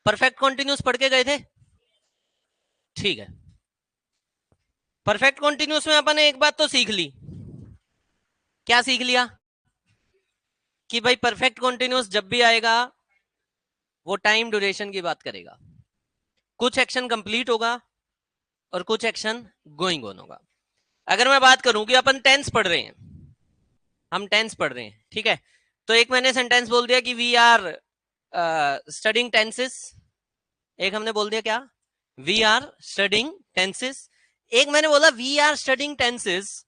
Perfect continuous पढ़ के गए थे? ठीक है, परफेक्ट कॉन्टिन्यूस में अपन ने एक बात तो सीख ली। क्या सीख लिया? कि भाई परफेक्ट कॉन्टिन्यूस जब भी आएगा वो टाइम ड्यूरेशन की बात करेगा। कुछ एक्शन कंप्लीट होगा और कुछ एक्शन गोइंग ऑन होगा। अगर मैं बात करूं कि अपन टेंस पढ़ रहे हैं, हम टेंस पढ़ रहे हैं, ठीक है, तो एक मैंने सेंटेंस बोल दिया कि वी आर स्टडिंग टेंसेस। एक हमने बोल दिया क्या? We are studying tenses. एक मैंने बोला we are studying tenses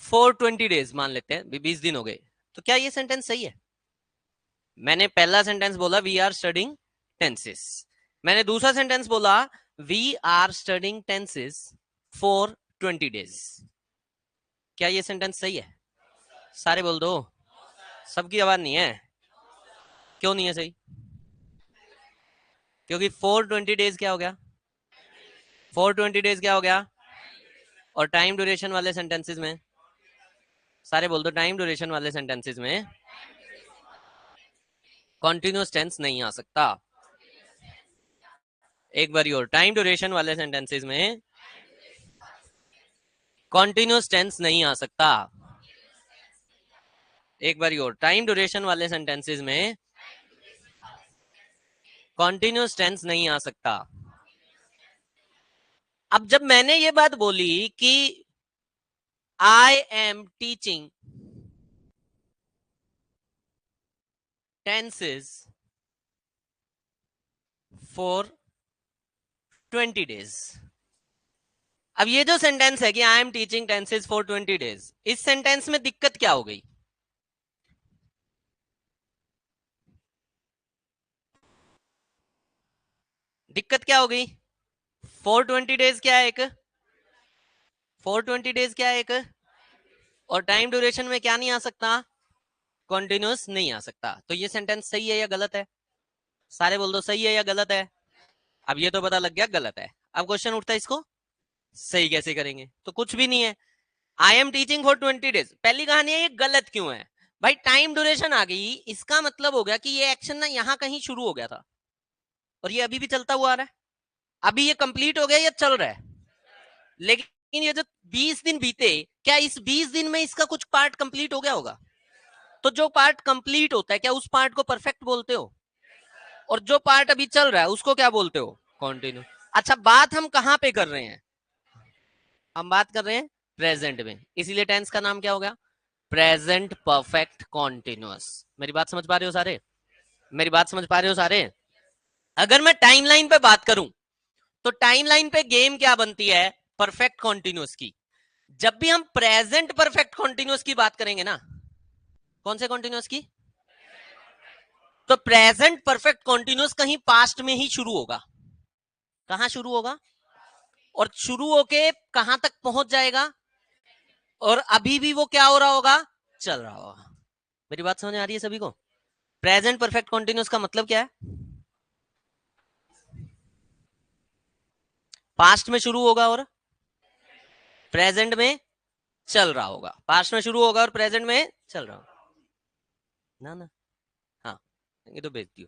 for 20 days, मान लेते हैं 20 दिन हो गए, तो क्या ये सेंटेंस सही है? मैंने पहला सेंटेंस बोला वी आर स्टडिंग टेंसेस, मैंने दूसरा सेंटेंस बोला we are studying tenses for 20 days. क्या ये सेंटेंस सही है? सारे बोल दो। सबकी आवाज नहीं है। क्यों नहीं है सही? क्योंकि 420 डेज क्या हो गया? 420 डेज क्या हो गया? और टाइम ड्यूरेशन वाले सेंटेंसेस में, सारे बोल दो, टाइम ड्यूरेशन वाले सेंटेंसेस में कॉन्टिन्यूस टेंस नहीं आ सकता। एक बार और, टाइम ड्यूरेशन वाले सेंटेंसेस में कॉन्टिन्यूस टेंस नहीं आ सकता। एक बार और, टाइम ड्यूरेशन वाले सेंटेंसेस में कॉन्टिन्यूस टेंस नहीं आ सकता। अब जब मैंने ये बात बोली कि I am teaching tenses for 20 days, अब ये जो सेंटेंस है कि I am teaching tenses for 20 days, इस सेंटेंस में दिक्कत क्या हो गई? दिक्कत क्या हो गई? 420 डेज क्या है एक? 420 डेज क्या है एक? और टाइम ड्यूरेशन में क्या नहीं आ सकता? कॉन्टिन्यूस नहीं आ सकता। तो ये सेंटेंस सही है या गलत है? सारे बोल दो, सही है या गलत है? अब ये तो पता लग गया गलत है। अब क्वेश्चन उठता है इसको सही कैसे करेंगे? तो कुछ भी नहीं है, I am teaching for 20 days, पहली कहानी है ये गलत क्यों है भाई? टाइम ड्यूरेशन आ गई, इसका मतलब हो गया कि ये एक्शन ना यहां कहीं शुरू हो गया था और ये अभी भी चलता हुआ आ रहा है। अभी ये कंप्लीट हो गया या चल रहा है? लेकिन ये जो 20 दिन बीते, क्या इस 20 दिन में इसका कुछ पार्ट कंप्लीट हो गया होगा? तो जो पार्ट कंप्लीट होता है क्या उस पार्ट को परफेक्ट बोलते हो? और जो पार्ट अभी चल रहा है उसको क्या बोलते हो? कॉन्टिन्यू। अच्छा, बात हम कहां पे कर रहे हैं? हम बात कर रहे हैं प्रेजेंट में, इसीलिए टेंस का नाम क्या हो गया? Present perfect continuous. मेरी बात समझ पा रहे हो सारे? मेरी बात समझ पा रहे हो सारे? अगर मैं टाइमलाइन पे बात करूं तो टाइमलाइन पे गेम क्या बनती है? परफेक्ट कॉन्टिन्यूअस की। जब भी हम प्रेजेंट परफेक्ट कॉन्टिन्यूअस की बात करेंगे ना, कौन से कॉन्टिन्यूअस की? तो प्रेजेंट परफेक्ट कॉन्टिन्यूअस कहीं पास्ट में ही शुरू होगा। कहां शुरू होगा? और शुरू होके कहां तक पहुंच जाएगा? और अभी भी वो क्या हो रहा होगा? चल रहा होगा। मेरी बात समझ आ रही है सभी को? प्रेजेंट परफेक्ट कॉन्टिन्यूअस का मतलब क्या है? पास्ट में शुरू होगा और प्रेजेंट में चल रहा होगा। पास्ट में शुरू होगा और प्रेजेंट में चल रहा होगा ना ना। हाँ, ये तो भेज दियो।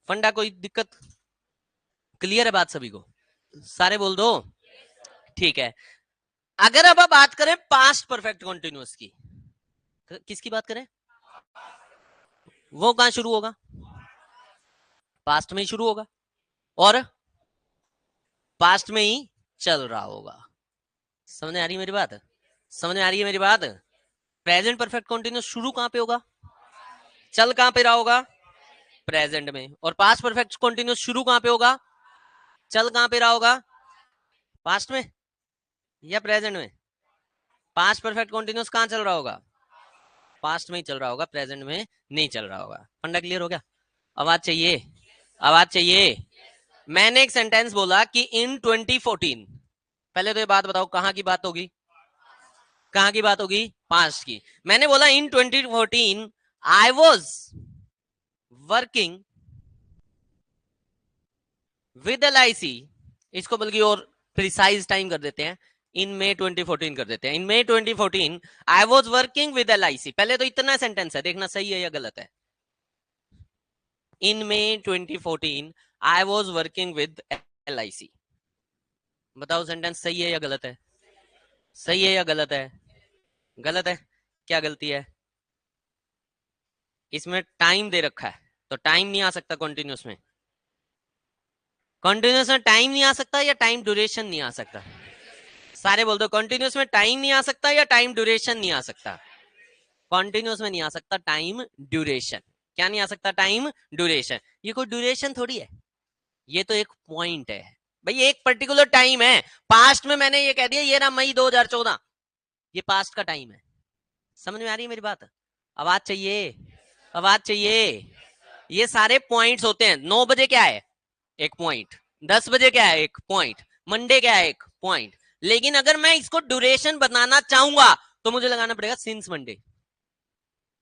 फंडा कोई दिक्कत? क्लियर है बात सभी को? सारे बोल दो। ठीक है, अगर अब आप बात करें पास्ट परफेक्ट कॉन्टिन्यूअस की, किसकी बात करें? वो कहां शुरू होगा? पास्ट में ही शुरू होगा और पास्ट में ही चल रहा होगा। समझ आ रही है मेरी बात? समझ में आ रही है मेरी बात? प्रेजेंट परफेक्ट कॉन्टिन्यूअस शुरू कहां पे होगा? चल कहां पे रहा होगा? प्रेजेंट में। और पास्ट परफेक्ट कॉन्टिन्यूअस शुरू कहां पे होगा? चल कहां पे रहा होगा? पास्ट में या प्रेजेंट में? पास्ट परफेक्ट कॉन्टिन्यूअस कहां चल रहा होगा? पास्ट में ही चल रहा होगा, प्रेजेंट में नहीं चल रहा होगा। फंडा क्लियर हो गया? आवाज चाहिए? आवाज चाहिए? मैंने एक सेंटेंस बोला कि इन 2014, पहले तो ये बात बताओ कहां की बात होगी? कहां की बात होगी? पास्ट की। मैंने बोला इन 2014 I was working with LIC, इसको बल्कि और प्रिसाइज टाइम कर देते हैं, इन May 2014 कर देते हैं। इन May 2014 I was working with LIC। पहले तो इतना सेंटेंस है, देखना सही है या गलत है। इन मे 2014 I was working with LIC। बताओ सेंटेंस सही है या गलत है? सही है या गलत है? गलत है। क्या गलती है? इसमें टाइम दे रखा है, तो टाइम नहीं आ सकता कॉन्टिन्यूस में। कॉन्टिन्यूस में टाइम नहीं आ सकता या टाइम ड्यूरेशन नहीं आ सकता? सारे बोल दो, कॉन्टिन्यूस में टाइम नहीं आ सकता या टाइम ड्यूरेशन नहीं आ सकता? कॉन्टिन्यूस में नहीं आ सकता, टाइम ड्यूरेशन। क्या नहीं आ सकता? Time duration. ये कोई ड्यूरेशन थोड़ी है, ये तो एक पॉइंट है भाई, एक पर्टिकुलर टाइम है। पास्ट में मैंने ये कह दिया ये ना मई 2014, ये पास्ट का टाइम है। समझ में आ रही है मेरी बात? आवाज चाहिए, आवाज चाहिए। ये सारे पॉइंट्स होते हैं। 9 बजे क्या है? एक पॉइंट। 10 बजे क्या है? एक पॉइंट। मंडे क्या है? एक पॉइंट। लेकिन अगर मैं इसको ड्यूरेशन बनाना चाहूंगा तो मुझे लगाना पड़ेगा सिंस मंडे।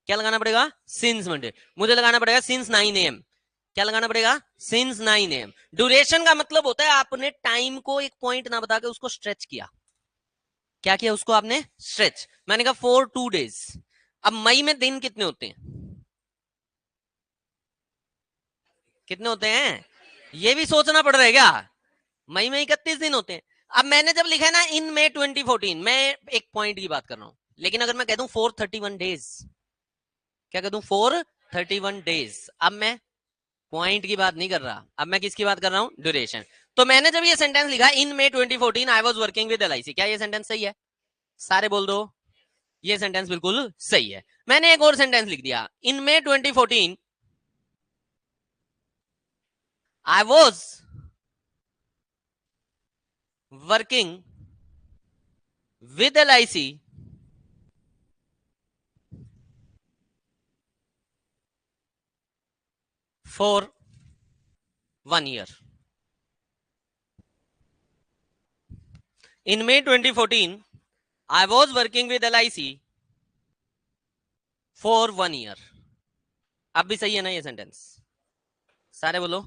क्या लगाना पड़ेगा? Since Monday. मुझे लगाना पड़ेगा सिंस 9 AM। क्या लगाना पड़ेगा? Since 9 AM। ड्यूरेशन का मतलब होता है आपने टाइम को एक पॉइंट ना बता के उसको स्ट्रेच किया। क्या किया? उसको आपने स्ट्रेच। मैंने कहा फॉर 2 days। अब मई में दिन कितने होते हैं? कितने होते हैं? ये भी सोचना पड़ रहा है क्या? मई में 31 दिन होते हैं। अब मैंने जब लिखा है ना इन May 2014, मैं एक पॉइंट की बात कर रहा हूं। लेकिन अगर मैं कह दूं 431 days, क्या कह दूं? 431 days। अब मैं पॉइंट की बात नहीं कर रहा, अब मैं किसकी बात कर रहा हूं? ड्यूरेशन। तो मैंने जब ये सेंटेंस लिखा इन May 2014 I was working with LIC, क्या ये सेंटेंस सही है? सारे बोल दो, ये सेंटेंस बिल्कुल सही है। मैंने एक और सेंटेंस लिख दिया, इन May 2014 I was working with LIC for 1 year। In May 2014, I was working with LIC for 1 year। अब भी सही है ना ये सेंटेंस? सारे बोलो।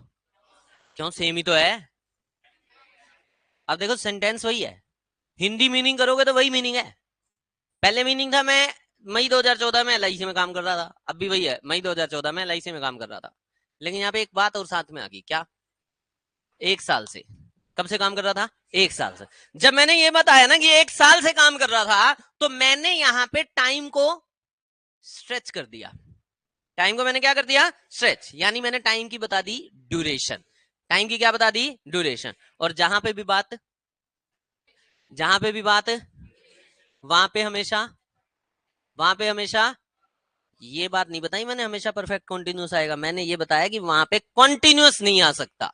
क्यों? सेम ही तो है। अब देखो सेंटेंस वही है, हिंदी मीनिंग करोगे तो वही मीनिंग है। पहले मीनिंग था मैं मई 2014 में LIC में काम कर रहा था, अब भी वही है, मई 2014 में LIC में काम कर रहा था। लेकिन यहाँ पे एक बात और साथ में आ गई। क्या? 1 साल से। कब से काम कर रहा था? 1 साल से। जब मैंने ये बताया ना कि 1 साल से काम कर रहा था, तो मैंने यहाँ पे टाइम को स्ट्रेच कर दिया। टाइम को मैंने क्या कर दिया? स्ट्रेच। यानी मैंने टाइम की बता दी ड्यूरेशन। टाइम की क्या बता दी? ड्यूरेशन। और जहां पे भी बात वहां पे हमेशा ये बात नहीं बताई मैंने हमेशा परफेक्ट कॉन्टिन्यूस आएगा। मैंने ये बताया कि वहां पे कॉन्टिन्यूस नहीं आ सकता।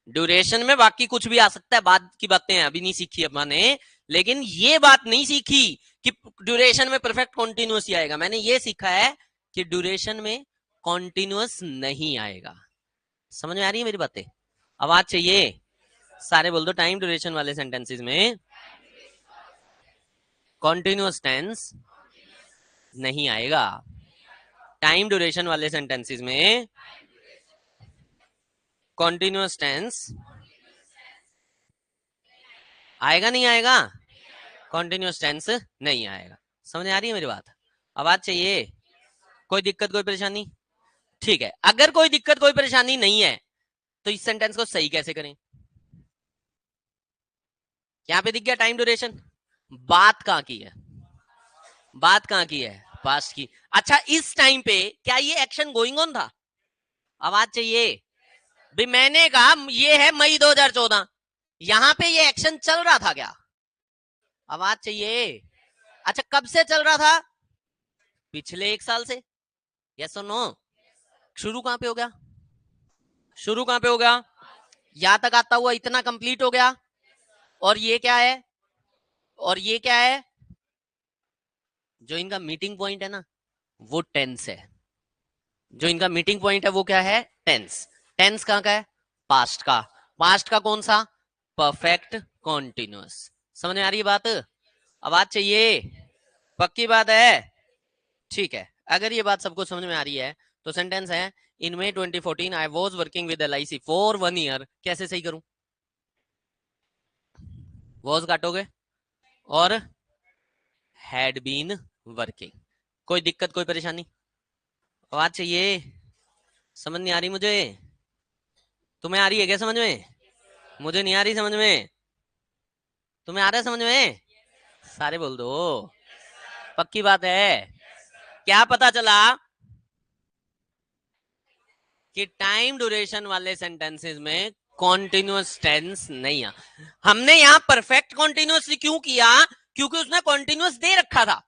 ड्यूरेशन में बाकी कुछ भी आ सकता है, बाद की बातें अभी नहीं सीखी अपने, लेकिन ये बात नहीं सीखी कि ड्यूरेशन में परफेक्ट कॉन्टिन्यूस ही आएगा। मैंने ये सीखा है कि ड्यूरेशन में कॉन्टिन्यूस नहीं आएगा। समझ में आ रही है मेरी बातें? आवाज चाहिए। सारे बोल दो, टाइम ड्यूरेशन वाले सेंटेंसेस में कॉन्टिन्यूस टेंस नहीं आएगा। टाइम ड्यूरेशन वाले सेंटेंसेस में कॉन्टिन्यूस टेंस आएगा। नहीं आएगा? कॉन्टिन्यूस टेंस नहीं आएगा। समझ आ रही है मेरी बात? आवाज चाहिए। कोई दिक्कत कोई परेशानी? ठीक है, अगर कोई दिक्कत कोई परेशानी नहीं है तो इस सेंटेंस को सही कैसे करें? यहाँ पे दिख गया टाइम ड्यूरेशन। बात कहां की है? बात कहां की है? पास्ट की। अच्छा, इस टाइम पे क्या ये एक्शन गोइंग ऑन था? आवाज चाहिए भाई। मैंने कहा ये है मई 2014, यहां पे ये एक्शन चल रहा था क्या? आवाज चाहिए। अच्छा, कब से चल रहा था? पिछले 1 साल से। यस और नो? शुरू कहां पे हो गया? शुरू कहां पे हो गया? यहां तक आता हुआ इतना कंप्लीट हो गया। और ये क्या है? और ये क्या है? जो इनका मीटिंग पॉइंट है ना, वो टेंस है। जो इनका मीटिंग पॉइंट है वो क्या है? टेंस। टेंस कहां का है? पास्ट का। पास्ट का कौन सा? Perfect continuous. समझ में आ रही है बात? आवाज चाहिए। पक्की बात है? ठीक है, अगर ये बात सबको समझ में आ रही है तो सेंटेंस है इन May 2014 I was working with LIC for 1 year। कैसे सही करूं? वॉज काटोगे और हैड बीन वर्किंग। कोई दिक्कत कोई परेशानी? आवाज चाहिए। समझ नहीं आ रही मुझे? तुम्हें आ रही है क्या समझ में? मुझे नहीं आ रही समझ में। तुम्हें आ रहा है समझ में? सारे बोल दो। पक्की बात है। क्या पता चला कि टाइम ड्यूरेशन वाले सेंटेंसेस में कॉन्टिन्यूअस टेंस नहीं आ। हमने यहां परफेक्ट कॉन्टिन्यूअसली क्यों किया? क्योंकि उसने कॉन्टिन्यूअस दे रखा था।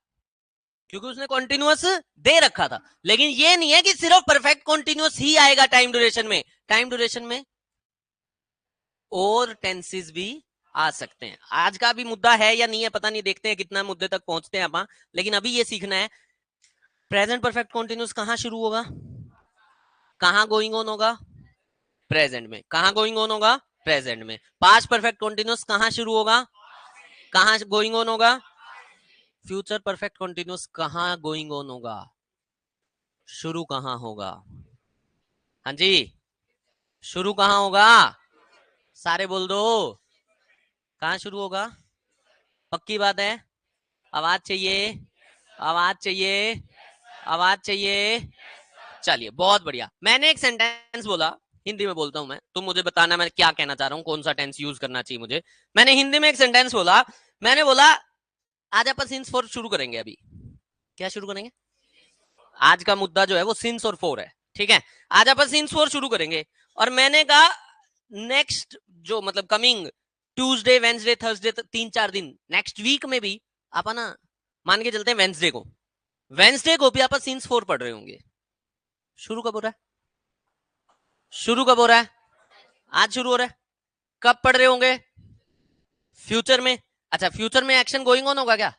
क्योंकि उसने कॉन्टिन्यूअस दे रखा था। लेकिन ये नहीं है कि सिर्फ परफेक्ट कॉन्टिन्यूअस ही आएगा टाइम ड्यूरेशन में। टाइम ड्यूरेशन में और टेंसेस भी आ सकते हैं। आज का भी मुद्दा है या नहीं है पता नहीं, देखते हैं कितना मुद्दे तक पहुंचते हैं अपन। लेकिन अभी ये सीखना है प्रेजेंट परफेक्ट कॉन्टिन्यूअस कहां शुरू होगा, कहां गोइंग ऑन होगा, प्रेजेंट में। कहां गोइंग ऑन होगा, प्रेजेंट में। पास्ट परफेक्ट कॉन्टिन्यूअस कहां शुरू होगा, कहां गोइंग ऑन होगा, फ्यूचर परफेक्ट कॉन्टिन्यूअस कहां गोइंग ऑन होगा, शुरू कहां होगा। हाँ जी, शुरू कहां होगा? सारे बोल दो। कहां शुरू होगा? पक्की बात है? आवाज चाहिए, आवाज चाहिए, आवाज चाहिए। चलिए बहुत बढ़िया। मैंने एक सेंटेंस बोला, हिंदी में बोलता हूं मैं, तुम मुझे बताना मैं क्या कहना चाह रहा हूं, कौन सा टेंस यूज करना चाहिए मुझे। मैंने हिंदी में एक सेंटेंस बोला। मैंने बोला आज अपन सिंस फोर शुरू करेंगे। अभी क्या शुरू करेंगे? आज का मुद्दा जो है वो सिंस और फोर है, ठीक है। आज अपन सिंस फोर शुरू करेंगे। और मैंने कहा नेक्स्ट जो मतलब कमिंग ट्यूसडे वेंसडे थर्सडे 3-4 दिन नेक्स्ट वीक में भी आप ना मान के चलते हैं वेंसडे को भी आप सिंस फोर पढ़ रहे होंगे। शुरू कब हो रहा है? शुरू कब हो रहा है? आज शुरू हो रहा है। कब पढ़ रहे होंगे? फ्यूचर में। अच्छा, फ्यूचर में एक्शन गोइंग ऑन होगा क्या?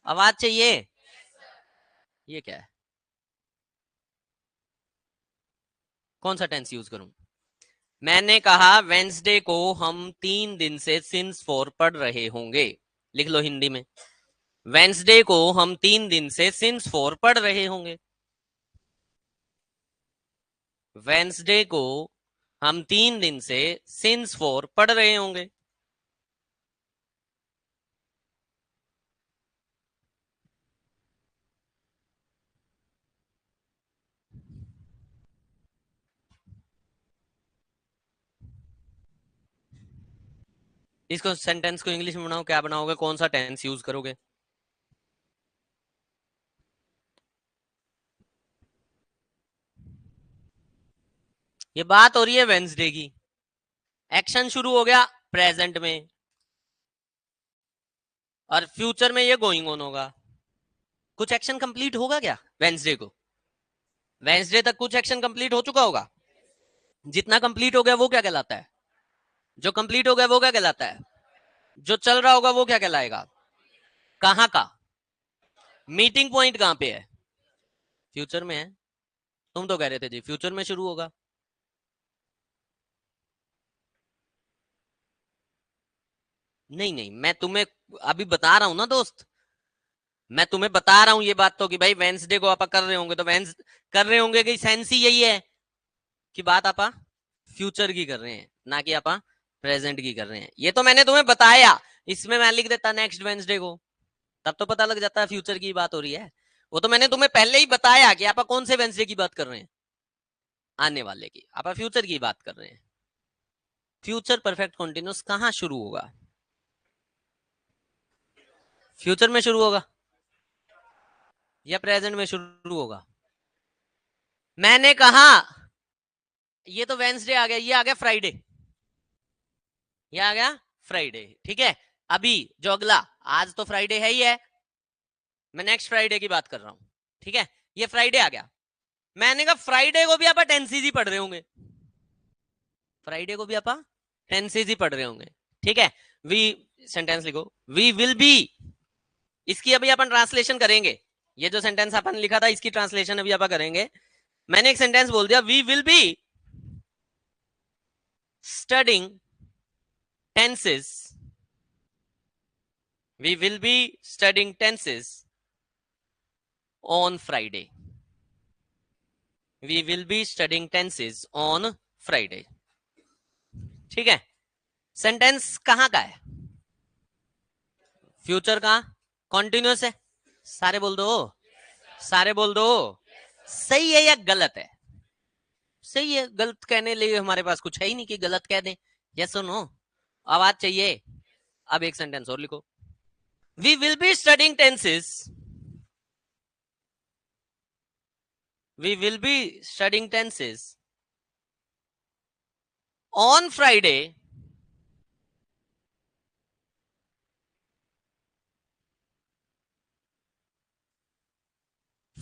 आवाज चाहिए। ये क्या है? कौन सा टेंस यूज करूं? मैंने कहा वेंसडे को हम 3 दिन से सिंस फोर पढ़ रहे होंगे। लिख लो हिंदी में, वेंसडे को हम 3 दिन से सिंस फोर पढ़ रहे होंगे। वेंसडे को हम 3 दिन से सिंस फोर पढ़ रहे होंगे। इसको सेंटेंस को इंग्लिश में बनाओ, क्या बनाओगे, कौन सा टेंस यूज करोगे? ये बात हो रही है वेंसडे की, एक्शन शुरू हो गया प्रेजेंट में, और फ्यूचर में ये गोइंग ऑन होगा। कुछ एक्शन कंप्लीट होगा क्या वेंसडे को? वेंसडे तक कुछ एक्शन कंप्लीट हो चुका होगा। जितना कंप्लीट हो गया वो क्या कहलाता है? जो कंप्लीट हो गया वो क्या कहलाता है? जो चल रहा होगा वो क्या कहलाएगा? कहां का मीटिंग पॉइंट कहां पे है? फ्यूचर में है। तुम तो कह रहे थे जी फ्यूचर में शुरू होगा। नहीं नहीं, मैं तुम्हें अभी बता रहा हूं ना दोस्त। मैं तुम्हें बता रहा हूं ये बात तो कि भाई वेंसडे को आप कर रहे होंगे तो वेंस कर रहे होंगे कि सेंस ही यही है कि बात आप फ्यूचर की कर रहे हैं, ना कि आप प्रेजेंट की कर रहे हैं। ये तो मैंने तुम्हें बताया। इसमें मैं लिख देता नेक्स्ट वेंसडे को, तब तो पता लग जाता है फ्यूचर की बात हो रही है। वो तो मैंने तुम्हें पहले ही बताया कि आप कौन से वेंसडे की बात कर रहे हैं, आने वाले की। आप फ्यूचर की बात कर रहे हैं। फ्यूचर परफेक्ट कॉन्टिन्यूस कहां शुरू होगा? फ्यूचर में शुरू होगा या प्रेजेंट में शुरू होगा? मैंने कहा ये तो वेंसडे आ गया, ये आ गया फ्राइडे, ये आ गया फ्राइडे, ठीक है। अभी जो अगला, आज तो फ्राइडे है ही है, मैं नेक्स्ट फ्राइडे की बात कर रहा हूं, ठीक है। ये फ्राइडे आ गया। मैंने कहा फ्राइडे को भी आप टेंसेज ही पढ़ रहे होंगे। फ्राइडे को भी आप टेंसेज ही पढ़ रहे होंगे, ठीक है। वी सेंटेंस लिखो, वी विल बी। इसकी अभी अपन ट्रांसलेशन करेंगे। ये जो सेंटेंस अपन लिखा था इसकी ट्रांसलेशन अभी अपन करेंगे। मैंने एक सेंटेंस बोल दिया, we will be studying tenses, we will be studying tenses on Friday. We will be studying tenses on Friday. ठीक है। सेंटेंस कहां का है? फ्यूचर का कॉन्टिन्यूस है। सारे बोल दो, सारे बोल दो। सही है या गलत है? सही है, गलत कहने लिए हमारे पास कुछ है ही नहीं कि गलत कह दें। यस और नो, आवाज चाहिए। अब एक सेंटेंस और लिखो, we will be studying tenses, we will be studying tenses on Friday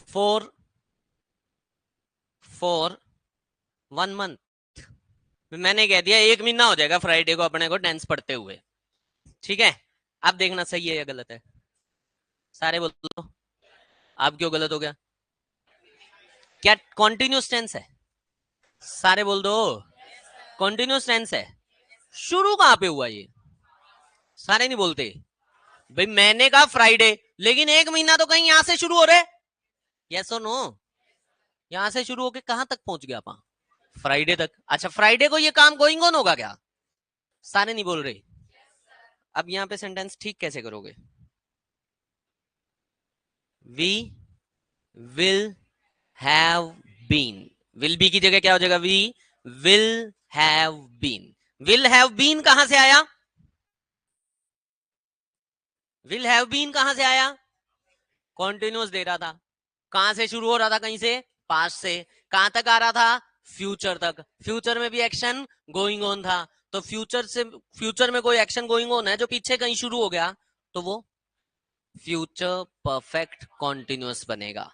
for 1 month। मैंने कह दिया 1 महीना हो जाएगा फ्राइडे को अपने को टेंस पढ़ते हुए, ठीक है। अब देखना सही है या गलत है, सारे बोलो। अब क्यों गलत हो गया? क्या कॉन्टिन्यूस टेंस है? सारे बोल दो, कॉन्टिन्यूस टेंस है। शुरू कहां पे हुआ ये? सारे नहीं बोलते भाई। मैंने कहा फ्राइडे, लेकिन 1 महीना तो कहीं यहां से शुरू हो रहे। यस और नो, यहां से शुरू होके कहां तक पहुंच गया अपा? फ्राइडे तक। अच्छा, फ्राइडे को ये काम गोइंग ऑन होगा क्या? सारे नहीं बोल रहे। अब यहां पे सेंटेंस ठीक कैसे करोगे? We will have been, will be की जगह क्या हो जाएगा? We will have been. Will have been कहां से आया? विल हैव बीन कहां से आया? कॉन्टिन्यूस दे रहा था। कहां से शुरू हो रहा था? कहीं से, पास्ट से। कहां तक आ रहा था? फ्यूचर तक। फ्यूचर में भी एक्शन गोइंग ऑन था, तो फ्यूचर से, फ्यूचर में कोई एक्शन गोइंग ऑन है जो पीछे कहीं शुरू हो गया, तो वो फ्यूचर परफेक्ट कॉन्टिन्यूस बनेगा।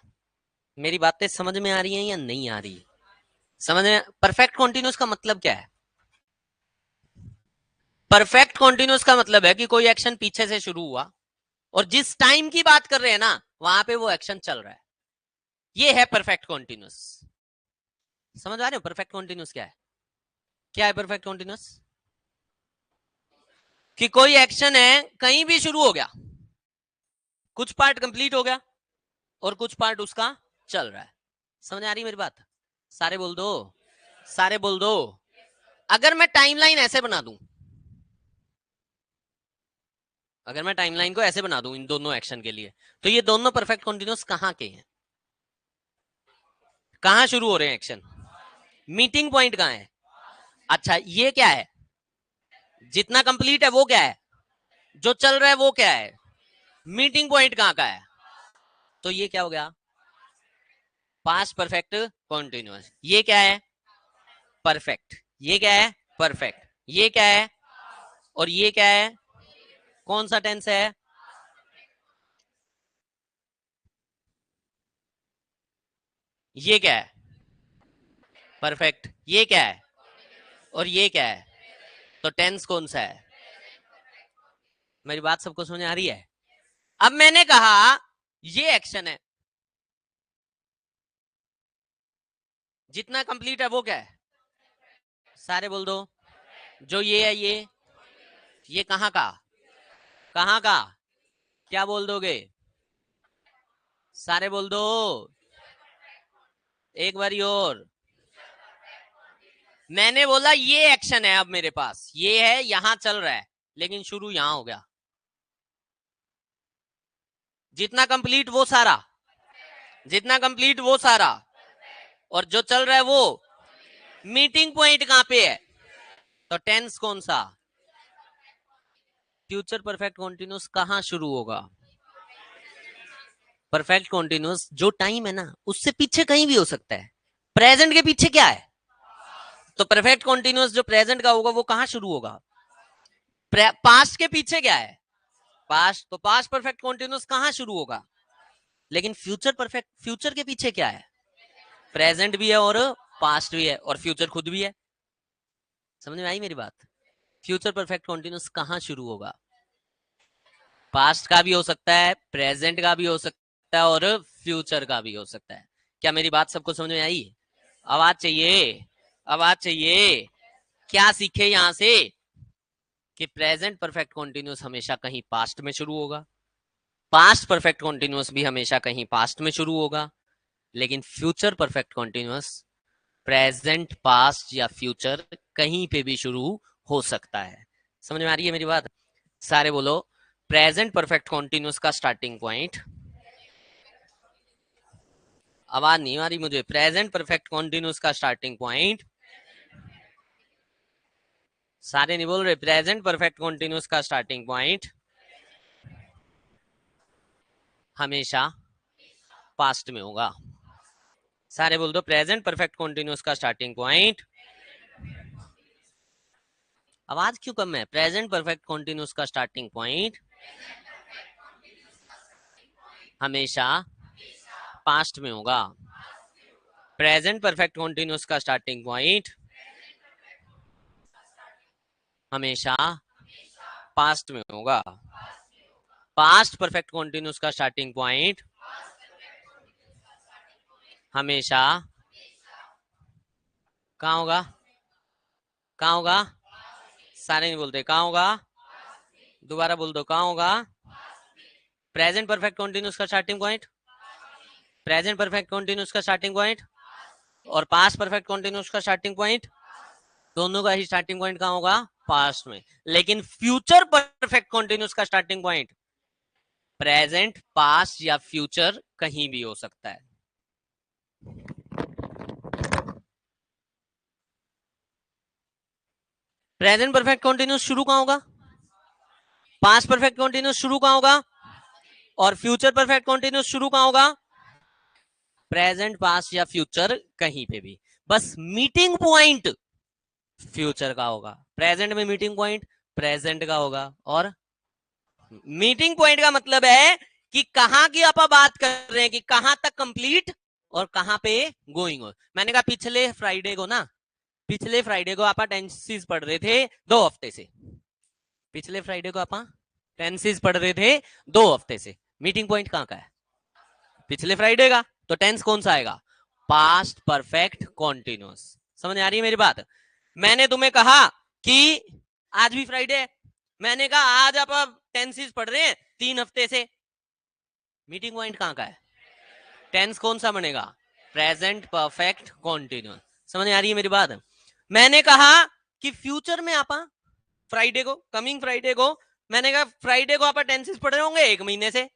मेरी बातें समझ में आ रही हैं या नहीं आ रही? समझ में? परफेक्ट कॉन्टिन्यूस का मतलब क्या है? परफेक्ट कॉन्टिन्यूस का मतलब है कि कोई एक्शन पीछे से शुरू हुआ और जिस टाइम की बात कर रहे हैं ना, वहां पे वो एक्शन चल रहा है। ये है परफेक्ट कॉन्टिन्यूस। समझ आ रहे हो परफेक्ट कॉन्टिन्यूस क्या है? क्या है परफेक्ट कॉन्टिन्यूस? कि कोई एक्शन है कहीं भी शुरू हो गया, कुछ पार्ट कंप्लीट हो गया और कुछ पार्ट उसका चल रहा है। समझ आ रही मेरी बात? सारे बोल दो, सारे बोल दो। अगर मैं टाइमलाइन ऐसे बना दूं, अगर मैं टाइमलाइन को ऐसे बना दूं इन दोनों एक्शन के लिए, तो ये दोनों परफेक्ट कॉन्टिन्यूस कहां के हैं? कहां शुरू हो रहे हैं एक्शन? मीटिंग पॉइंट कहां है? अच्छा, ये क्या है? जितना कंप्लीट है वो क्या है? जो चल रहा है वो क्या है? मीटिंग पॉइंट कहां का है? तो ये क्या हो गया? Past perfect continuous. ये क्या है? परफेक्ट। ये क्या है? परफेक्ट। ये क्या है? और ये क्या है? कौन सा टेंस है? ये क्या है? परफेक्ट। ये क्या है? और ये क्या है? तो टेंस कौन सा है? मेरी बात सबको समझ आ रही है? अब मैंने कहा ये एक्शन है, जितना कंप्लीट है वो क्या है? सारे बोल दो। जो ये है, ये कहां का? कहां का? क्या बोल दोगे? सारे बोल दो, एक बारी और। मैंने बोला ये एक्शन है, अब मेरे पास ये है, यहां चल रहा है, लेकिन शुरू यहां हो गया। जितना कंप्लीट वो सारा, जितना कंप्लीट वो सारा, और जो चल रहा है वो। मीटिंग पॉइंट कहां पे है? तो टेंस कौन सा? फ्यूचर परफेक्ट कॉन्टिन्यूस कहां शुरू होगा? परफेक्ट कॉन्टिन्यूस जो टाइम है ना, उससे पीछे कहीं भी हो सकता है। प्रेजेंट के पीछे क्या है? तो परफेक्ट कॉन्टिन्यूस जो प्रेजेंट का होगा वो कहां शुरू होगा? पास्ट के पीछे क्या है? पास्ट। तो पास्ट परफेक्ट कॉन्टिन्यूस कहां शुरू होगा? लेकिन फ्यूचर परफेक्ट, फ्यूचर के पीछे क्या है? प्रेजेंट भी है और पास्ट भी है और फ्यूचर खुद भी है। समझ में आई मेरी बात? फ्यूचर परफेक्ट कॉन्टिन्यूस कहां शुरू होगा? पास्ट का भी हो सकता है, प्रेजेंट का भी हो सकता है और फ्यूचर का भी हो सकता है। क्या मेरी बात सबको समझ में आई? आवाज चाहिए, आवाज चाहिए। क्या सीखे यहां से? कि प्रेजेंट परफेक्ट कॉन्टिन्यूस हमेशा कहीं पास्ट में शुरू होगा, पास्ट परफेक्ट कॉन्टिन्यूस भी हमेशा कहीं पास्ट में शुरू होगा, लेकिन future perfect continuous present, past या फ्यूचर कहीं पे भी शुरू हो सकता है। समझ में आ रही है मेरी बात? सारे बोलो, प्रेजेंट परफेक्ट कॉन्टिन्यूस का स्टार्टिंग पॉइंट आवाज नहीं आ रही मुझे। प्रेजेंट परफेक्ट कॉन्टिन्यूस का स्टार्टिंग पॉइंट, सारे नहीं बोल रहे। प्रेजेंट परफेक्ट कॉन्टिन्यूस का स्टार्टिंग पॉइंट हमेशा पास्ट में होगा। सारे बोल दो, प्रेजेंट परफेक्ट कॉन्टिन्यूस का स्टार्टिंग पॉइंट, आवाज क्यों कम है? प्रेजेंट परफेक्ट कॉन्टिन्यूस का स्टार्टिंग पॉइंट हमेशा पास्ट में होगा। प्रेजेंट परफेक्ट कॉन्टिन्यूस का स्टार्टिंग पॉइंट हमेशा पास्ट में होगा। पास्ट परफेक्ट कॉन्टिन्यूस का स्टार्टिंग पॉइंट हमेशा कहाँ होगा? कहाँ होगा? सारे नहीं बोलते कहाँ होगा। दोबारा बोल दो, कहाँ होगा? प्रेजेंट परफेक्ट कॉन्टिन्यूस का starting point, present perfect continuous का स्टार्टिंग पॉइंट और पास्ट परफेक्ट कॉन्टिन्यूस का स्टार्टिंग पॉइंट, दोनों का ही स्टार्टिंग पॉइंट कहाँ होगा? पास्ट में। लेकिन फ्यूचर परफेक्ट कॉन्टिन्यूस का स्टार्टिंग पॉइंट प्रेजेंट, पास्ट या फ्यूचर कहीं भी हो सकता है। प्रेजेंट परफेक्ट कॉन्टिन्यूस शुरू कहाँ होगा? पास्ट परफेक्ट कॉन्टिन्यूस शुरू कहाँ होगा? और फ्यूचर परफेक्ट कॉन्टिन्यूस शुरू कहाँ होगा? प्रेजेंट, पास्ट या फ्यूचर कहीं पे भी। बस मीटिंग पॉइंट फ्यूचर का होगा। प्रेजेंट में मीटिंग पॉइंट प्रेजेंट का होगा, और मीटिंग पॉइंट का मतलब है कि कहां की आप बात कर रहे हैं, कि कहां तक कंप्लीट और कहां पे गोइंग हो। मैंने कहा पिछले फ्राइडे को ना, पिछले फ्राइडे को आप टेंसेस पढ़ रहे थे 2 हफ्ते से। पिछले फ्राइडे को आप टेंसेस पढ़ रहे थे 2 हफ्ते से। मीटिंग पॉइंट कहां का है? पिछले फ्राइडे का। तो टेंस कौन सा आएगा? Past perfect continuous. समझ आ रही है मेरी बात? मैंने तुम्हें कहा कि आज भी फ्राइडे है, मैंने कहा आज आप टेंसेस पढ़ रहे हैं 3 हफ्ते से। मीटिंग पॉइंट कहां का है? टेंस कौन सा बनेगा? Present perfect continuous. समझ आ रही है मेरी बात? मैंने कहा कि फ्यूचर में आप फ्राइडे को, कमिंग फ्राइडे को, मैंने कहा फ्राइडे को आप टेंसेस पढ़ रहे होंगे 1 महीने से।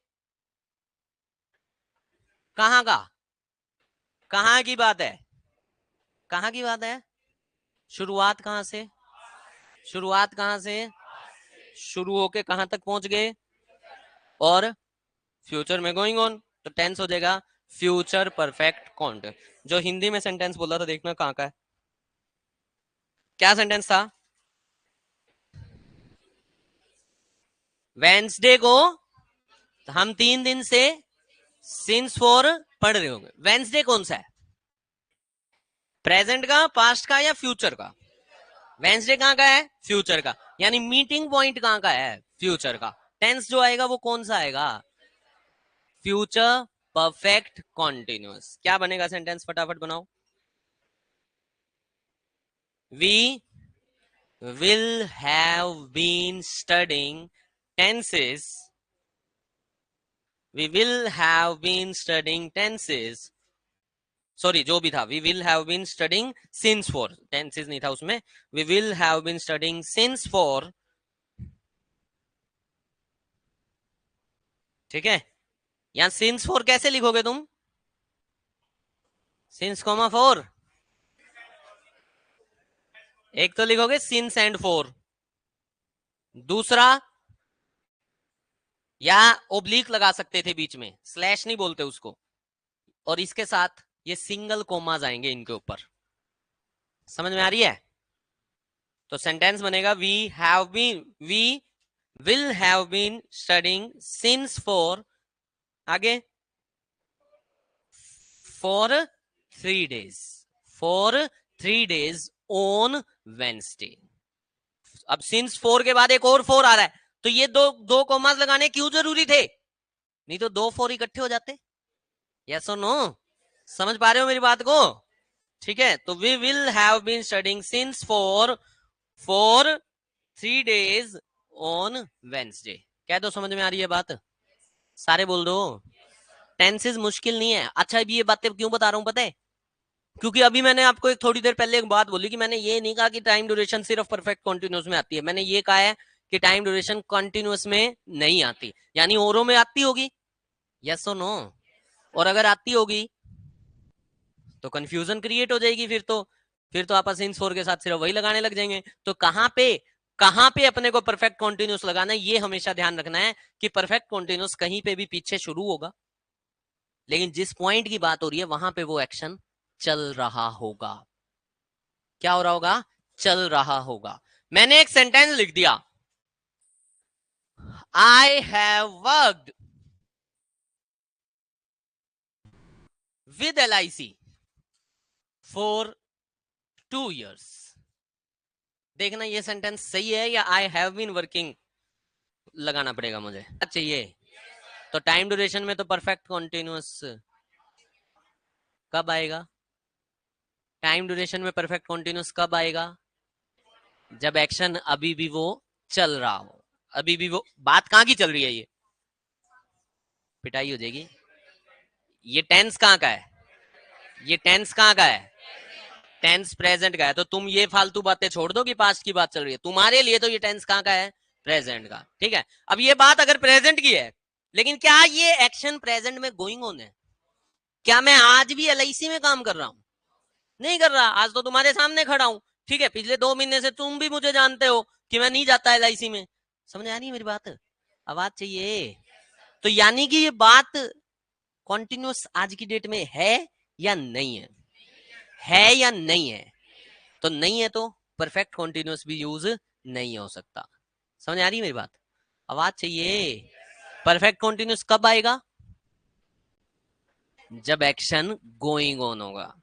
कहां का? कहां की बात है? कहां की बात है? शुरुआत कहां से? शुरुआत कहां से? शुरू होके कहां तक पहुंच गए? और फ्यूचर में गोइंग ऑन, तो टेंस हो जाएगा फ्यूचर परफेक्ट कॉन्टिन्यूअस। जो हिंदी में सेंटेंस बोला था, देखना कहां का है। क्या सेंटेंस था? वेंसडे को हम 3 दिन से सिंस फॉर पढ़ रहे होंगे। वेंसडे कौन सा है? प्रेजेंट का, पास्ट का या फ्यूचर का? वेंसडे कहां का है? फ्यूचर का। यानी मीटिंग पॉइंट कहां का है? फ्यूचर का। टेंस जो आएगा वो कौन सा आएगा? Future perfect continuous. क्या बनेगा सेंटेंस? फटाफट बनाओ। We will have been studying tenses, we will have been studying tenses, sorry जो भी था, we will have been studying since for, tenses नहीं था उसमें, we will have been studying since for, ठीक है। यहां since for कैसे लिखोगे तुम? since comma for, एक तो लिखोगे since and for, दूसरा या ओब्लिक लगा सकते थे बीच में, स्लैश नहीं बोलते उसको, और इसके साथ ये सिंगल कोमाज आएंगे इनके ऊपर। समझ में आ रही है? तो सेंटेंस बनेगा we have been, we will have been studying since for, आगे for 3 days, for 3 days on Wednesday. अब सिंस 4 के बाद एक और 4 आ रहा है, तो ये दो कोमास लगाने क्यों जरूरी थे? नहीं तो 2 4 इकट्ठे हो जाते। यस और नो? समझ पा रहे हो मेरी बात को? ठीक है। तो we will have been studying since for 3 days on Wednesday. क्या तो समझ में आ रही है बात? सारे बोल दो। टेंसेस मुश्किल नहीं है। अच्छा अभी ये बातें क्यों बता रहा हूं पता है? क्योंकि अभी मैंने आपको एक थोड़ी देर पहले एक बात बोली कि मैंने ये नहीं कहा कि टाइम ड्यूरेशन सिर्फ परफेक्ट कॉन्टिन्यूस में आती है। मैंने ये कहा है कि टाइम ड्यूरेशन कॉन्टिन्यूस में नहीं आती, यानी ओरो में आती होगी। यस और नो? और अगर आती होगी तो कंफ्यूजन क्रिएट हो जाएगी। फिर तो आप सिंस 4 के साथ सिर्फ वही लगाने लग जाएंगे। तो कहां पे अपने को परफेक्ट कॉन्टिन्यूस लगाना है, ये हमेशा ध्यान रखना है कि परफेक्ट कॉन्टिन्यूस कहीं पे भी पीछे शुरू होगा, लेकिन जिस पॉइंट की बात हो रही है वहां पे वो एक्शन चल रहा होगा। क्या हो रहा होगा? चल रहा होगा। मैंने एक सेंटेंस लिख दिया, I have worked with LIC for 2 years। देखना ये सेंटेंस सही है या आई हैव बीन वर्किंग लगाना पड़ेगा मुझे चाहिए। तो टाइम ड्यूरेशन में तो परफेक्ट कॉन्टिन्यूअस कब आएगा? टाइम ड्यूरेशन में परफेक्ट कॉन्टिन्यूअस कब आएगा? जब एक्शन अभी भी वो चल रहा हो। अभी भी वो बात कहां की चल रही है? ये पिटाई हो जाएगी। ये टेंस कहां का है? ये टेंस कहां का है? टेंस प्रेजेंट का है। तो तुम ये फालतू बातें छोड़ दो कि पास्ट की बात चल रही है। तुम्हारे लिए तो ये टेंस कहां का है? प्रेजेंट का। ठीक है, अब ये बात अगर प्रेजेंट की है, लेकिन क्या ये एक्शन प्रेजेंट में गोइंग ऑन है? क्या मैं आज भी LIC में काम कर रहा हूं? नहीं कर रहा। आज तो तुम्हारे सामने खड़ा हूं। ठीक है, पिछले 2 महीने से तुम भी मुझे जानते हो कि मैं नहीं जाता LIC में। समझ आ रही है मेरी बात? आवाज चाहिए। तो यानी कि ये बात कॉन्टिन्यूस आज की डेट में है या नहीं है? है या नहीं है? तो नहीं है तो परफेक्ट कॉन्टिन्यूस भी यूज नहीं हो सकता। समझ आ रही है मेरी बात? आवाज चाहिए। परफेक्ट कॉन्टिन्यूस कब आएगा? जब एक्शन गोइंग ऑन होगा।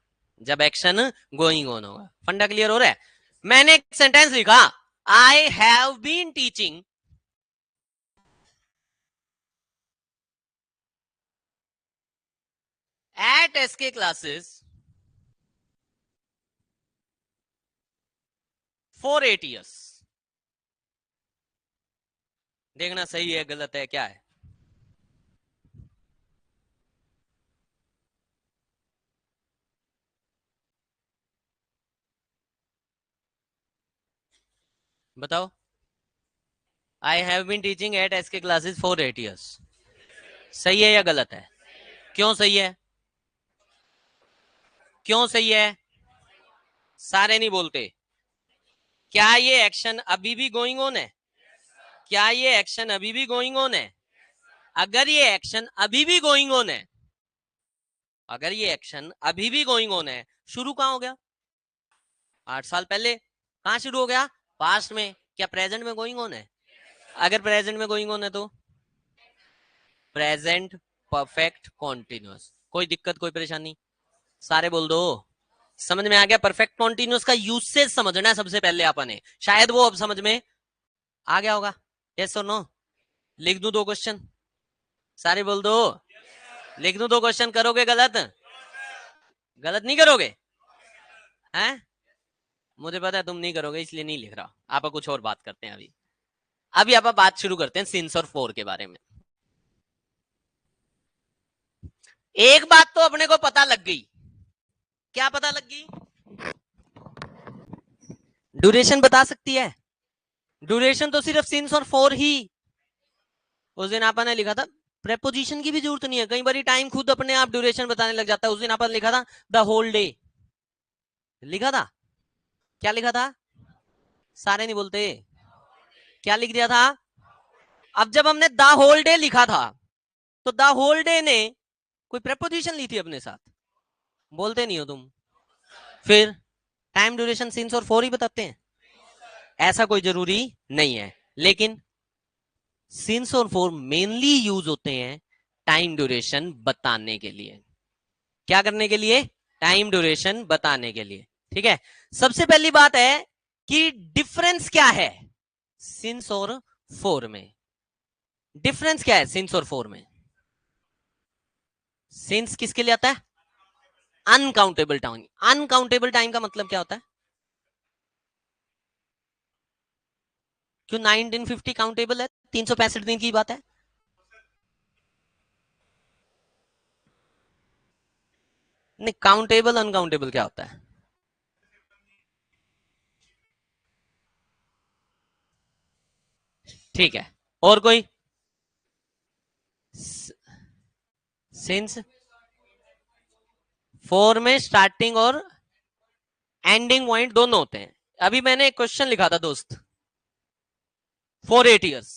जब एक्शन गोइंग ऑन होगा। फंडा क्लियर हो रहा है? मैंने एक सेंटेंस लिखा, I have been teaching at SK classes for 8 years। देखना सही है गलत है क्या है। बताओ। I have been teaching at SK classes for 8 years। सही है या गलत है? क्यों सही है? क्यों सही है? सारे नहीं बोलते। क्या ये एक्शन अभी भी गोइंग ऑन है? क्या ये एक्शन अभी भी गोइंग ऑन है? अगर ये एक्शन अभी भी गोइंग ऑन है, अगर ये एक्शन अभी भी गोइंग ऑन है, शुरू कहां हो गया? 8 साल पहले। कहां शुरू हो गया? पास्ट में। क्या प्रेजेंट में गोइंग ऑन है? अगर प्रेजेंट में गोइंग ऑन है तो प्रेजेंट परफेक्ट कॉन्टिन्यूअस। कोई दिक्कत कोई परेशानी? सारे बोल दो। समझ में आ गया? परफेक्ट कॉन्टिन्यूअस का यूसेज समझना है सबसे पहले अपन ने, शायद वो अब समझ में आ गया होगा। यस और नो? लिख दूं 2 क्वेश्चन? सारे बोल दो। लिख दूं 2 क्वेश्चन? करोगे गलत? गलत नहीं करोगे? हैं? मुझे पता है तुम नहीं करोगे, इसलिए नहीं लिख रहा। आप कुछ और बात करते हैं अभी। अभी आप बात शुरू करते हैं सिंस और 4 के बारे में। एक बात तो अपने को पता लग गई। क्या पता लग गई? ड्यूरेशन बता सकती है। ड्यूरेशन तो सिर्फ सिंस और 4 ही। उस दिन आपने लिखा था प्रेपोजिशन की भी जरूरत नहीं है। कई बार टाइम खुद अपने आप ड्यूरेशन बताने लग जाता है। उस दिन आपने लिखा था द होल डे। लिखा था? क्या लिखा था? सारे नहीं बोलते। क्या लिख दिया था? अब जब हमने द होल डे लिखा था, तो द होल डे ने कोई प्रेपोजिशन ली थी अपने साथ? बोलते नहीं हो तुम। फिर टाइम ड्यूरेशन सिंस और 4 ही बताते हैं? ऐसा कोई जरूरी नहीं है, लेकिन सिंस और 4 मेनली यूज होते हैं टाइम ड्यूरेशन बताने के लिए। क्या करने के लिए? टाइम ड्यूरेशन बताने के लिए। ठीक है, सबसे पहली बात है कि डिफरेंस क्या है सिंस और 4 में? डिफरेंस क्या है सिंस और 4 में? सिंस किसके लिए आता है? Uncountable time. अनकाउंटेबल टाइम का मतलब क्या होता है? क्यों 1950 काउंटेबल है? 365 दिन की बात है। नहीं, काउंटेबल अनकाउंटेबल क्या होता है? ठीक है, और कोई? सिंस 4 में स्टार्टिंग और एंडिंग पॉइंट दोनों होते हैं। अभी मैंने एक क्वेश्चन लिखा था दोस्त, 4 8 years,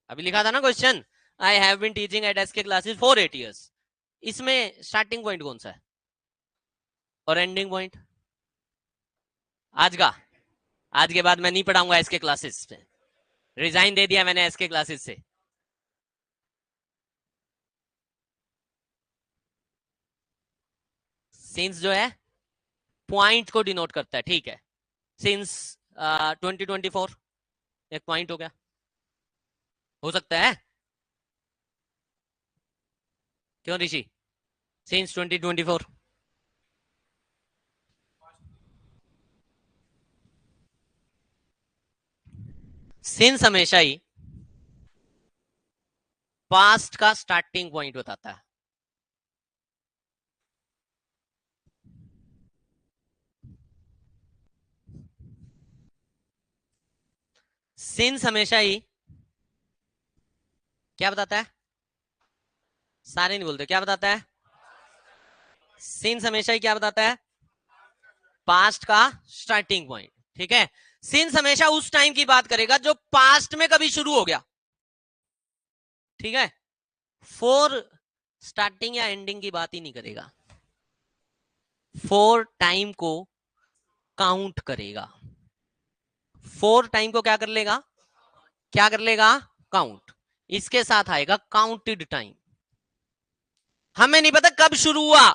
अभी लिखा था ना question, I have been teaching at SK classes 4 8 years, इसमें स्टार्टिंग पॉइंट कौन सा है और एंडिंग पॉइंट? आज का, आज के बाद मैं नहीं पढ़ाऊंगा एसके क्लासेस पे, रिजाइन दे दिया मैंने एसके क्लासेस से। सिंस जो है पॉइंट को डिनोट करता है, ठीक है। सिंस 2024 एक पॉइंट हो गया, हो सकता है, क्यों ऋषि? सिंस 2024 सिंस हमेशा ही पास्ट का स्टार्टिंग पॉइंट बताता है। सिंस हमेशा ही क्या बताता है? सारे नहीं बोलते, क्या बताता है? सिंस हमेशा ही क्या बताता है? पास्ट का स्टार्टिंग पॉइंट, ठीक है। सिंस हमेशा उस टाइम की बात करेगा जो पास्ट में कभी शुरू हो गया, ठीक है। फोर स्टार्टिंग या एंडिंग की बात ही नहीं करेगा, फोर टाइम को काउंट करेगा। फोर टाइम को क्या कर लेगा? क्या कर लेगा? काउंट। इसके साथ आएगा काउंटेड टाइम। हमें नहीं पता कब शुरू हुआ।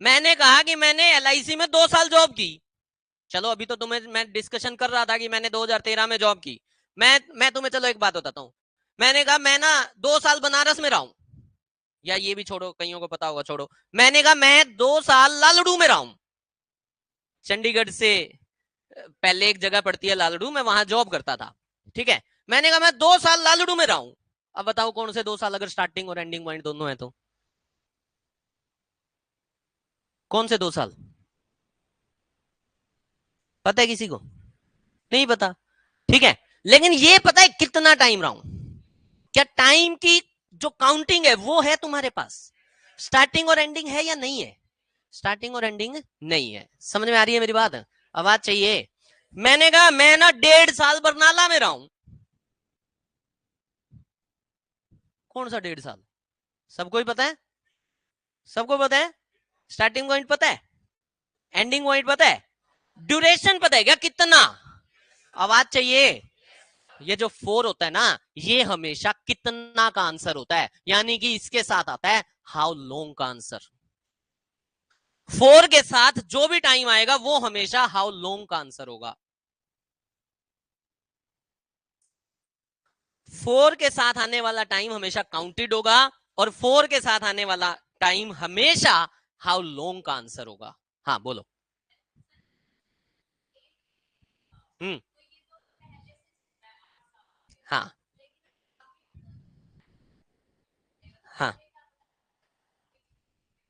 मैंने कहा कि मैंने एलआईसी में 2 साल जॉब की, चलो अभी तो तुम्हें मैं डिस्कशन कर रहा था कि मैंने 2013 में जॉब की। मैं तुम्हें चलो एक बात बताता हूं, मैंने कहा मैं ना 2 साल बनारस में रहा हूं, या ये भी छोड़ो, कईयों को पता होगा, छोड़ो। मैंने कहा मैं 2 साल लालड़ू में रहा हूं, चंडीगढ़ से पहले एक जगह पड़ती है लालड़ू, मैं वहां जॉब करता था, ठीक है। मैंने कहा मैं 2 साल लालड़ू में रहा हूं। अब बताओ कौन से 2 साल, अगर स्टार्टिंग और एंडिंग पॉइंट दोनों है तो कौन से 2 साल? पता है किसी को? नहीं पता, ठीक है। लेकिन ये पता है कितना टाइम रहा हूं। क्या टाइम की जो काउंटिंग है वो है तुम्हारे पास? स्टार्टिंग और एंडिंग है या नहीं है? स्टार्टिंग और एंडिंग नहीं है। समझ में आ रही है मेरी बात? आवाज चाहिए। मैंने कहा मैं ना 1.5 साल बरनाला में रहा हूं। कौन सा 1.5 साल? सबको ही पता है, सबको पता है। स्टार्टिंग पॉइंट पता है, एंडिंग पॉइंट पता है, ड्यूरेशन पता है क्या कितना? आवाज चाहिए। ये जो 4 होता है ना, ये हमेशा कितना का आंसर होता है, यानी कि इसके साथ आता है हाउ लॉन्ग का आंसर। 4 के साथ जो भी टाइम आएगा वो हमेशा हाउ लॉन्ग का आंसर होगा। 4 के साथ आने वाला टाइम हमेशा काउंटेड होगा, और 4 के साथ आने वाला टाइम हमेशा हाउ लॉन्ग का आंसर होगा। हाँ बोलो। हम्म। हाँ हाँ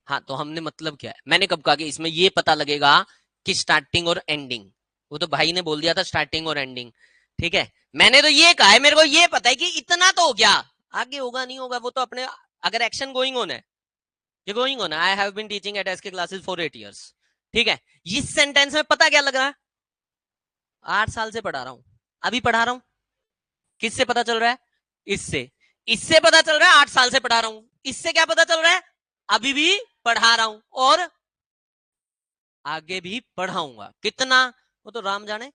हाँ, तो हमने मतलब क्या है, मैंने कब कहा कि इसमें ये पता लगेगा कि स्टार्टिंग और एंडिंग, वो तो भाई ने बोल दिया था स्टार्टिंग और एंडिंग, ठीक है। मैंने तो ये कहा है, मेरे को ये पता है कि इतना तो हो गया, आगे होगा नहीं होगा वो तो अपने, अगर एक्शन गोइंग ऑन है, ये गोइंग ऑन है, I have been teaching at SK classes for 8 years, ठीक है। इस सेंटेंस में पता क्या लग रहा है? 8 साल से पढ़ा रहा हूं, अभी पढ़ा रहा हूं। किससे पता चल रहा है? इससे। इससे पता चल रहा है 8 साल से पढ़ा रहा हूं। इससे क्या पता चल रहा है? अभी भी पढ़ा रहा हूं और आगे भी पढ़ाऊंगा। कितना? वो तो राम जाने।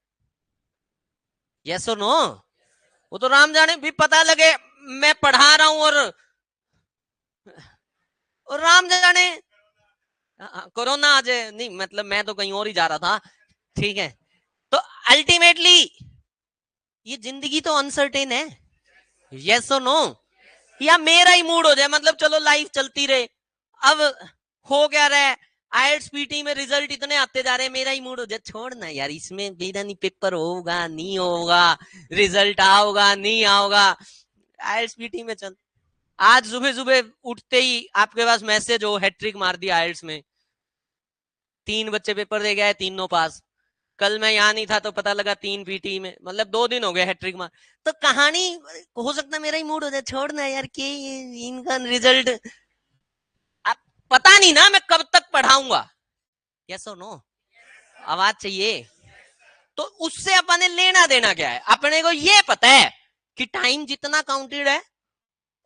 यस और नो? वो तो राम जाने, भी पता लगे मैं पढ़ा रहा हूं और राम जाने कोरोना आ जाए, नहीं मतलब मैं तो कहीं और ही जा रहा था, ठीक है। तो अल्टीमेटली ये जिंदगी तो अनसर्टेन है। यस और नो? या मेरा ही मूड हो जाए, मतलब चलो लाइफ चलती रहे, अब हो क्या रहा है, आईएलटीएस पीटी में रिजल्ट इतने आते जा रहे हैं, मेरा ही मूड हो जाए छोड़ना यार, इसमें मेरा नहीं, पेपर होगा नहीं होगा, रिजल्ट आओगा नहीं आओगा, आईएलटीएस पीटी में चल। आज सुबह सुबह उठते ही आपके पास मैसेज हो हैट्रिक मार दिया आईएलटीएस में, 3 बच्चे पेपर दे गए, तीनों पास। कल मैं यहाँ नहीं था तो पता लगा 3 पीटी में, मतलब 2 दिन हो गए हैट्रिक मार। तो कहानी, हो सकता है मेरा ही मूड हो जाए छोड़ना यार, कि इनका रिजल्ट। पता नहीं ना मैं कब तक पढ़ाऊंगा। यस और नो? आवाज चाहिए। तो उससे अपने लेना देना क्या है? अपने को ये पता है कि टाइम जितना काउंटेड है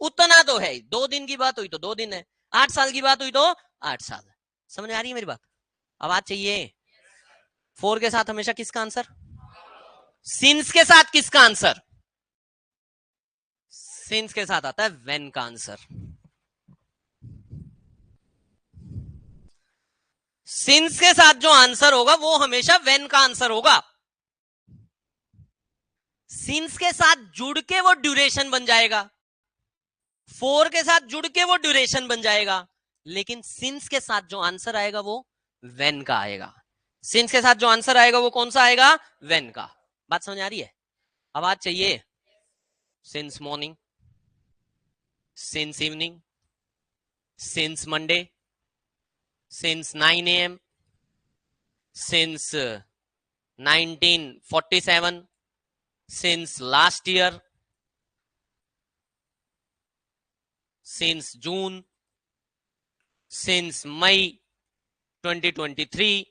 उतना तो है। 2 दिन की बात हुई तो 2 दिन है, 8 साल की बात हुई तो 8 साल। समझ आ रही है मेरी बात? आवाज चाहिए। 4 के साथ हमेशा किसका आंसर? सिंस के साथ किसका आंसर? सिंस के साथ आता है व्हेन का आंसर। सिंस के साथ जो आंसर होगा वो हमेशा व्हेन का आंसर होगा। सिंस के साथ जुड़ के वो ड्यूरेशन बन जाएगा, 4 के साथ जुड़ के वो ड्यूरेशन बन जाएगा, लेकिन सिंस के साथ जो आंसर आएगा वो व्हेन का आएगा। सिंस के साथ जो आंसर आएगा वो कौन सा आएगा? व्हेन का। बात समझ आ रही है? आवाज चाहिए। Since morning, since evening, since Monday, since 9 AM, since 1947, since last year, since June, since May 2023।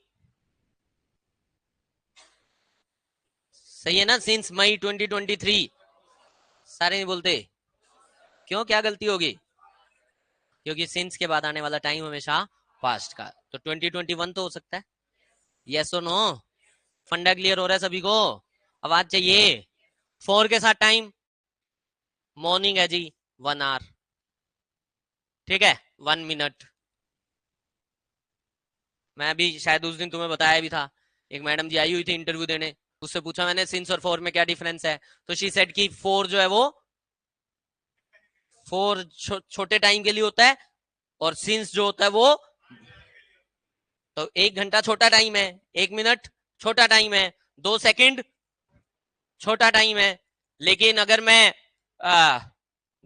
सही है ना? Since May 2023। सारे नहीं बोलते क्यों? क्या गलती होगी? क्योंकि सिंस के बाद आने वाला टाइम हमेशा पास्ट का। तो 2021 तो हो सकता है। यस और नो? फंडा क्लियर हो रहा है सभी को? आवाज चाहिए। 4 के साथ टाइम मॉर्निंग है जी, 1 आवर, ठीक है, 1 मिनट। मैं अभी शायद उस दिन तुम्हें बताया भी था, एक मैडम जी आई हुई थी इंटरव्यू देने, उससे पूछा मैंने सिंस और 4 में क्या डिफरेंस है, तो शी सेड कि 4 जो है वो 4 छोटे टाइम के लिए होता है, और सिंस जो होता है वो, तो 1 घंटा छोटा टाइम है, 1 मिनट छोटा टाइम है, 2 सेकंड छोटा टाइम है। लेकिन अगर मैं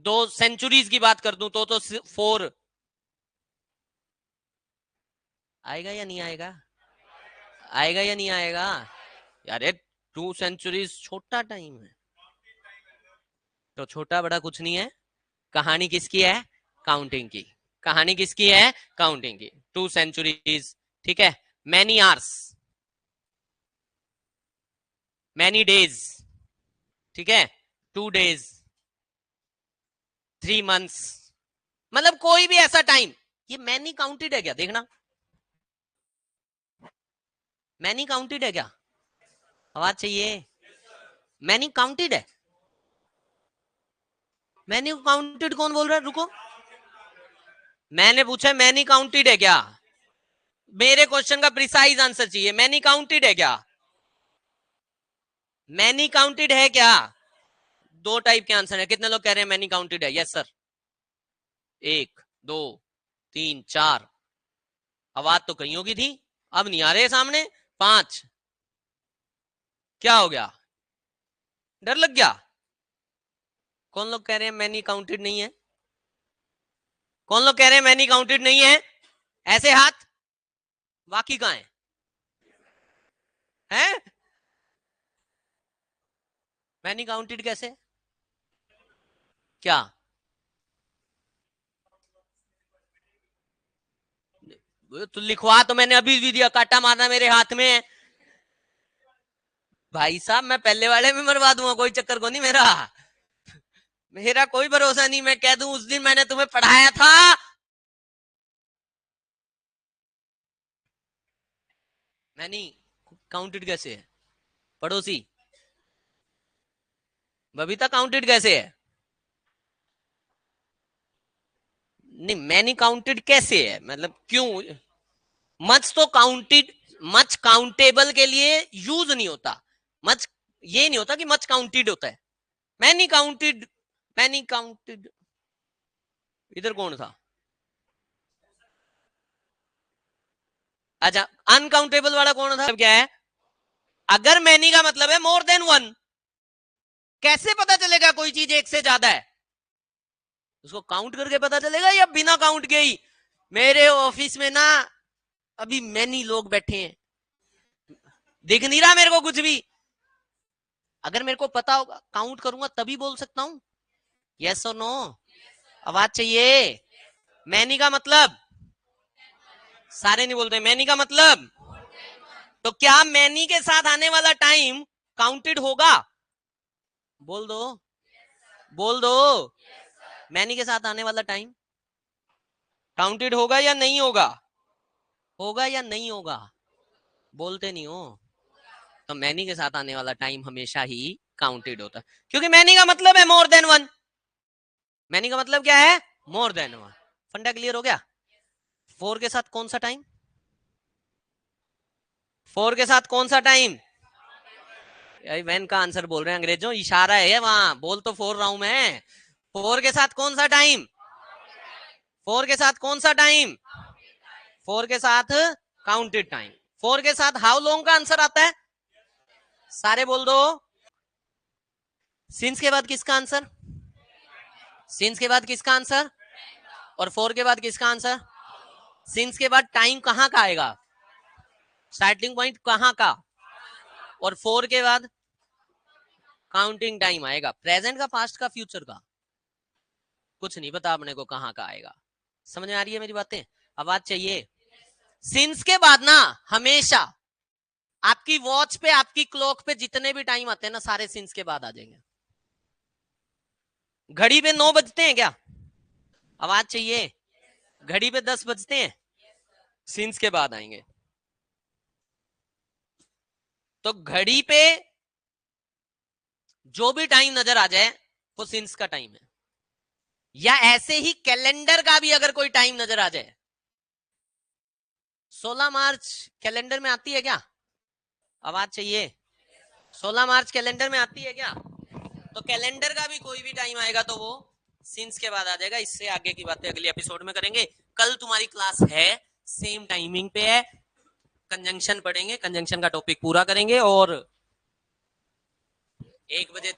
2 सेंचुरीज की बात कर दूं तो 4 आएगा या नहीं आएगा? आएगा या नहीं आएगा? यार 2 सेंचुरीज छोटा टाइम है, तो छोटा बड़ा कुछ नहीं है। कहानी किसकी है? काउंटिंग की। कहानी किसकी है? काउंटिंग की। 2 सेंचुरीज, ठीक है। मैनी आवर्स, मैनी डेज, ठीक है, 2 डेज, 3 मंथ्स, मतलब कोई भी ऐसा टाइम। ये मैनी काउंटेड है क्या? देखना, मैनी काउंटेड है क्या? आवाज चाहिए। मैनी काउंटेड है? मैनी काउंटेड कौन बोल रहा है? रुको, मैंने पूछा मैनी काउंटेड है क्या? मेरे क्वेश्चन का प्रिसाइज आंसर चाहिए। मैनी काउंटेड है क्या? मैनी काउंटेड है क्या? 2 टाइप के आंसर है। कितने लोग कह रहे हैं मैनी काउंटेड है? Yes sir. 1 2 3 4। आवाज तो कईयों की थी, अब नहीं आ रहे सामने। 5। क्या हो गया? डर लग गया? कौन लोग कह रहे हैं मैनी काउंटेड नहीं है? कौन लोग कह रहे हैं मैनी काउंटेड नहीं है? ऐसे हाथ। बाकी कहां है? हैं? मैनी काउंटेड कैसे? क्या? तो लिखवा तो मैंने अभी भी दिया, काटा मारना मेरे हाथ में है। भाई साहब मैं पहले वाले में मरवा दूंगा, कोई चक्कर को नहीं मेरा। मेरा कोई भरोसा नहीं, मैं कह दूं उस दिन मैंने तुम्हें पढ़ाया था। मैनी काउंटेड कैसे है? पड़ोसी बबीता काउंटेड कैसे है? नहीं, मैनी काउंटेड कैसे है मतलब क्यों? मच तो काउंटेड, मच काउंटेबल के लिए यूज नहीं होता। मच ये नहीं होता कि मच काउंटेड होता है। मैनी काउंटेड, मैनी काउंटेड, इधर कौन था? अच्छा, अनकाउंटेबल वाला कौन था? क्या है? अगर मैनी का मतलब है मोर देन 1, कैसे पता चलेगा कोई चीज एक से ज्यादा है? उसको काउंट करके पता चलेगा या बिना काउंट के ही? मेरे ऑफिस में ना अभी मैनी लोग बैठे हैं, दिख नहीं रहा मेरे को कुछ भी। अगर मेरे को पता होगा, काउंट करूंगा तभी बोल सकता हूं। यस और नो? आवाज चाहिए। मैनी का मतलब सारे नहीं बोलते। मैनी का मतलब, तो क्या मैनी के साथ आने वाला टाइम काउंटेड होगा? बोल दो, बोल दो। मैनी के साथ आने वाला टाइम काउंटेड होगा या नहीं होगा? होगा या नहीं होगा? बोलते नहीं हो। तो मैनी के साथ आने वाला टाइम हमेशा ही काउंटेड होता है, क्योंकि मैनी का मतलब है मोर देन वन। मैनी का मतलब क्या है? More than one. फंडा क्लियर हो गया? फोर के साथ कौन सा टाइम? फोर के साथ कौन सा टाइम? वैन का आंसर बोल रहे हैं अंग्रेजों, इशारा है वहां, बोल तो फोर रहा हूं मैं। फोर के साथ कौन सा टाइम? फोर के साथ कौन सा टाइम? फोर के साथ काउंटेड टाइम। फोर के साथ हाउ लॉन्ग का आंसर आता है? सारे बोल दो। सिंस के बाद किसका आंसर? सिंस के बाद किसका आंसर? और फोर के बाद किसका आंसर? सिंस के बाद टाइम कहां का आएगा? स्टार्टिंग पॉइंट कहां का? और फोर के बाद काउंटिंग टाइम आएगा। प्रेजेंट का, पास्ट का, फ्यूचर का? कुछ नहीं पता अपने को कहां का आएगा। समझ में आ रही है मेरी बातें? आवाज चाहिए? सिंस के बाद ना हमेशा आपकी वॉच पे, आपकी क्लॉक पे जितने भी टाइम आते हैं ना, सारे सिंस के बाद आ जाएंगे। घड़ी पे 9 बजते हैं क्या? आवाज चाहिए? घड़ी पे 10 बजते हैं, सिंस के बाद आएंगे। तो घड़ी पे जो भी टाइम नजर आ जाए वो सिंस का टाइम है। या ऐसे ही कैलेंडर का भी अगर कोई टाइम नजर आ जाए, 16 मार्च कैलेंडर में आती है क्या? आवाज चाहिए? 16 मार्च कैलेंडर में आती है क्या? तो कैलेंडर का भी कोई भी टाइम आएगा तो वो सिंस के बाद आ जाएगा। इससे आगे की बातें अगले एपिसोड में करेंगे। कल तुम्हारी क्लास है, सेम टाइमिंग पे है, कंजंक्शन पढ़ेंगे, कंजंक्शन का टॉपिक पूरा करेंगे और 1 बजे